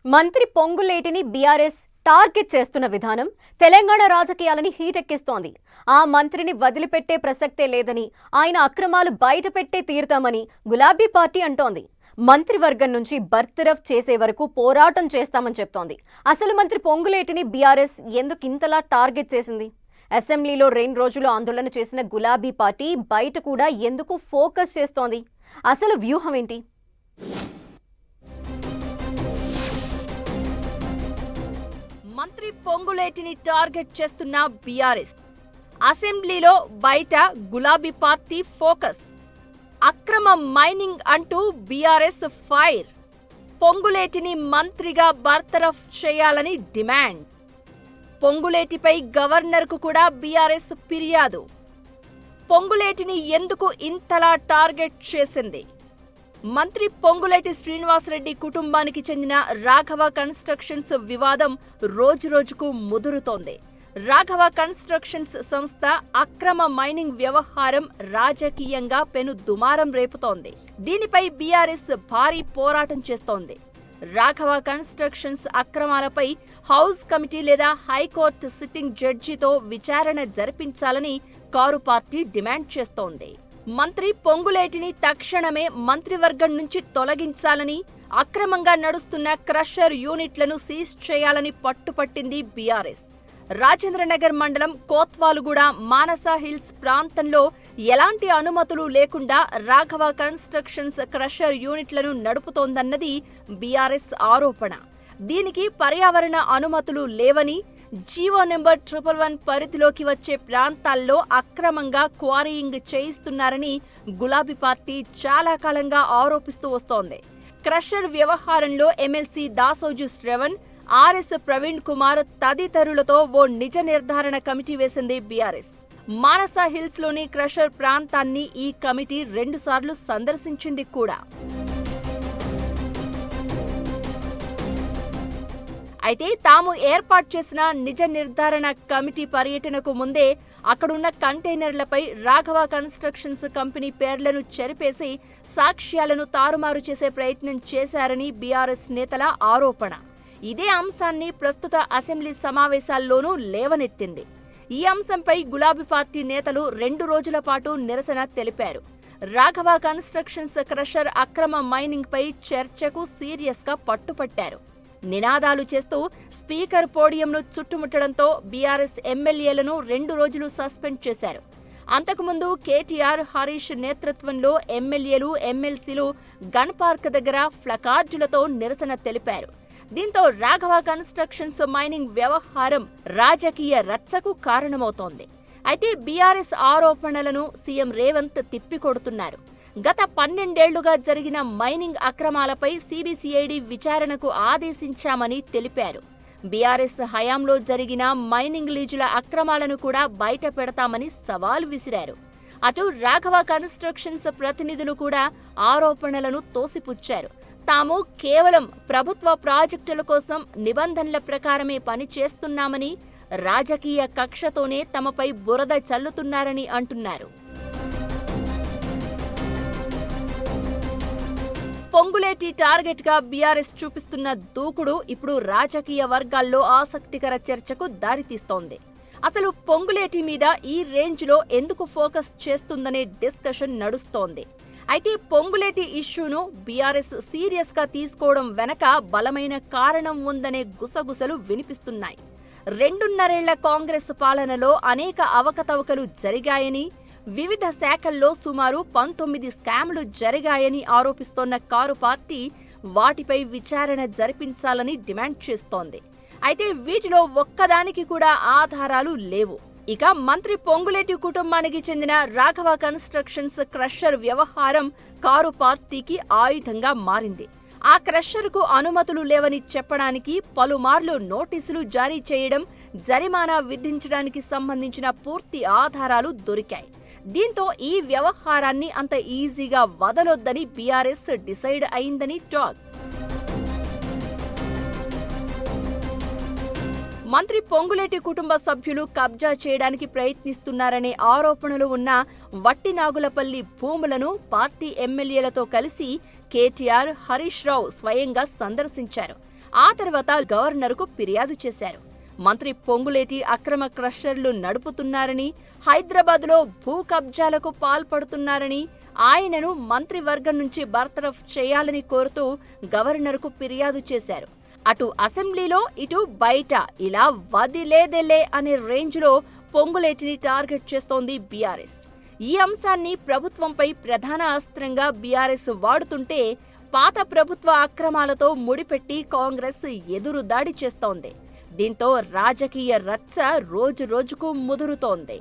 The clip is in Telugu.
మంత్రి పొంగులేటిని బీఆర్ఎస్ టార్గెట్ చేస్తున్న విధానం తెలంగాణ రాజకీయాలని హీటెక్కిస్తోంది. ఆ మంత్రిని వదిలిపెట్టే ప్రసక్తే లేదని, ఆయన అక్రమాలు బయటపెట్టే తీరుతామని గులాబీ పార్టీ అంటోంది. మంత్రివర్గం నుంచి బర్తరఫ్ చేసే వరకు పోరాటం చేస్తామని చెప్తోంది. అసలు మంత్రి పొంగులేటిని బీఆర్ఎస్ ఎందుకు ఇంతలా టార్గెట్ చేసింది? అసెంబ్లీలో 2 రోజులు ఆందోళన చేసిన గులాబీ పార్టీ బయట కూడా ఎందుకు ఫోకస్ చేస్తోంది? అసలు వ్యూహం ఏంటి? మంత్రి పొంగులేటిని టార్గెట్ చేస్తున్న బీఆర్ఎస్, అసెంబ్లీలో బయట గులాబీ పార్టీ ఫోకస్. అక్రమ మైనింగ్ అంటూ బీఆర్ఎస్ ఫైర్. పొంగులేటిని మంత్రిగా బర్తరఫ్ చేయాలని డిమాండ్. పొంగులేటిపై గవర్నర్కు కూడా బీఆర్ఎస్ ఫిర్యాదు. పొంగులేటిని ఎందుకు ఇంతలా టార్గెట్ చేసింది? మంత్రి పొంగులేటి శ్రీనివాసరెడ్డి కుటుంబానికి చెందిన రాఘవ కన్స్ట్రక్షన్స్ వివాదం రోజురోజుకు ముదురుతోంది. రాఘవ కన్స్ట్రక్షన్స్ సంస్థ అక్రమ మైనింగ్ వ్యవహారం రాజకీయంగా పెను దుమారం రేపుతోంది. దీనిపై బీఆర్ఎస్ భారీ పోరాటం చేస్తోంది. రాఘవ కన్స్ట్రక్షన్స్ అక్రమాలపై హౌస్ కమిటీ లేదా హైకోర్టు సిట్టింగ్ జడ్జితో విచారణ జరిపించాలని కారు పార్టీ డిమాండ్ చేస్తోంది. మంత్రి పొంగులేటిని తక్షణమే మంత్రివర్గం నుంచి తొలగించాలని, అక్రమంగా నడుస్తున్న క్రషర్ యూనిట్లను సీజ్ చేయాలని పట్టుపట్టింది బీఆర్ఎస్. రాజేంద్రనగర్ మండలం కోత్వాలుగూడ, మానస హిల్స్ ప్రాంతంలో ఎలాంటి అనుమతులు లేకుండా రాఘవ కన్స్ట్రక్షన్స్ క్రషర్ యూనిట్లను నడుపుతోందన్నది బీఆర్ఎస్ ఆరోపణ. దీనికి పర్యావరణ అనుమతులు లేవని, జీవో నెంబర్ 111 పరిధిలోకి వచ్చే ప్రాంతాల్లో అక్రమంగా క్వారీయింగ్ చేయిస్తున్నారని గులాబీ పార్టీ చాలా కాలంగా ఆరోపిస్తూ వస్తోంది. క్రషర్ వ్యవహారంలో ఎమ్మెల్సీ దాసోజు శ్రవణ్, ఆర్ఎస్ ప్రవీణ్ కుమార్ తదితరులతో ఓ నిజ నిర్ధారణ కమిటీ వేసింది బీఆర్ఎస్. మానస హిల్స్ లోని క్రషర్ ప్రాంతాన్ని ఈ కమిటీ 2 సార్లు సందర్శించింది కూడా. అయితే తాము ఏర్పాటు చేసిన నిజ నిర్ధారణ కమిటీ పర్యటనకు ముందే అక్కడున్న కంటైనర్లపై రాఘవ కన్స్ట్రక్షన్స్ కంపెనీ పేర్లను చెరిపేసి సాక్ష్యాలను తారుమారు చేసే ప్రయత్నం చేశారని బీఆర్ఎస్ నేతల ఆరోపణ. ఇదే అంశాన్ని ప్రస్తుత అసెంబ్లీ సమావేశాల్లోనూ లేవనెత్తింది. ఈ అంశంపై గులాబీ పార్టీ నేతలు 2 రోజుల పాటు నిరసన తెలిపారు. రాఘవ కన్స్ట్రక్షన్స్ క్రషర్ అక్రమ మైనింగ్ పై చర్చకు సీరియస్ గా పట్టుపట్టారు. నినాదాలు చేస్తూ స్పీకర్ పోడియంను చుట్టుముట్టడంతో బీఆర్ఎస్ ఎమ్మెల్యేలను 2 రోజులు సస్పెండ్ చేశారు. అంతకుముందు కేటీఆర్, హరీష్ నేతృత్వంలో ఎమ్మెల్యేలు, ఎమ్మెల్సీలు గన్ పార్క్ దగ్గర ప్లకార్డులతో నిరసన తెలిపారు. దీంతో రాఘవ కన్స్ట్రక్షన్స్ మైనింగ్ వ్యవహారం రాజకీయ రచ్చకు కారణమవుతోంది. అయితే బీఆర్ఎస్ ఆరోపణలను సీఎం రేవంత్ తిప్పికొడుతున్నారు. గత 12 ఏళ్లుగా జరిగిన మైనింగ్ అక్రమాలపై సిబిసిఐడి విచారణకు ఆదేశించామని తెలిపారు. బీఆర్ఎస్ హయాంలో జరిగిన మైనింగ్ లీజుల అక్రమాలను కూడా బయట పెడతామని సవాల్ విసిరారు. అటు రాఘవ కన్స్ట్రక్షన్స్ ప్రతినిధులు కూడా ఆరోపణలను తోసిపుచ్చారు. తాము కేవలం ప్రభుత్వ ప్రాజెక్టుల కోసం నిబంధనల ప్రకారమే పనిచేస్తున్నామని, రాజకీయ కక్షతోనే తమపై బురద చల్లుతున్నారని అంటున్నారు. పొంగులేటి టార్గెట్ గా బీఆర్ఎస్ చూపిస్తున్న దూకుడు ఇప్పుడు రాజకీయ వర్గాల్లో ఆసక్తికర చర్చకు దారితీస్తోంది. అసలు పొంగులేటి మీద ఈ రేంజ్ లో ఎందుకు ఫోకస్ చేస్తుందనే డిస్కషన్ నడుస్తోంది. అయితే పొంగులేటి ఇష్యూను బీఆర్ఎస్ సీరియస్ గా తీసుకోవడం వెనక బలమైన కారణం ఉందనే గుసగుసలు వినిపిస్తున్నాయి. 2.5 ఏళ్ల కాంగ్రెస్ పాలనలో అనేక అవకతవకలు జరిగాయని, వివిధ శాఖల్లో సుమారు 19 స్కామ్లు జరిగాయని ఆరోపిస్తోన్న కారు పార్టీ వాటిపై విచారణ జరిపించాలని డిమాండ్ చేస్తోంది. అయితే వీటిలో ఒక్కదానికి కూడా ఆధారాలు లేవు. ఇక మంత్రి పొంగులేటి కుటుంబానికి చెందిన రాఘవ కన్స్ట్రక్షన్స్ క్రషర్ వ్యవహారం కారు పార్టీకి ఆయుధంగా మారింది. ఆ క్రషర్కు అనుమతులు లేవని చెప్పడానికి పలుమార్లు నోటీసులు జారీ చేయడం, జరిమానా విధించడానికి సంబంధించిన పూర్తి ఆధారాలు దొరికాయి. దీంతో ఈ వ్యవహారాన్ని అంత ఈజీగా వదలొద్దని బీఆర్ఎస్ డిసైడ్ అయిందని టాక్. మంత్రి పొంగులేటి కుటుంబ సభ్యులు కబ్జా చేయడానికి ప్రయత్నిస్తున్నారనే ఆరోపణలు ఉన్న వట్టినాగులపల్లి భూములను పార్టీ ఎమ్మెల్యేలతో కలిసి కేటీఆర్, హరీష్ రావు స్వయంగా సందర్శించారు. ఆ తర్వాత గవర్నర్కు ఫిర్యాదు చేశారు. మంత్రి పొంగులేటి అక్రమ క్రషర్లు నడుపుతున్నారని, హైదరాబాద్లో భూ కబ్జాలకు పాల్పడుతున్నారని, ఆయనను మంత్రివర్గం నుంచి బర్తరఫ్ చేయాలని కోరుతూ గవర్నర్కు ఫిర్యాదు చేశారు. అటు అసెంబ్లీలో ఇటు బయట ఇలా వదిలేదేలే అనే రేంజ్లో పొంగులేటిని టార్గెట్ చేస్తోంది బీఆర్ఎస్. ఈ అంశాన్ని ప్రభుత్వంపై ప్రధాన అస్త్రంగా బీఆర్ఎస్ వాడుతుంటే, పాత ప్రభుత్వ అక్రమాలతో ముడిపెట్టి కాంగ్రెస్ ఎదురు దాడి చేస్తోంది. దీంతో రాజకీయ రచ్చ రోజు రోజుకు ముదురుతోంది.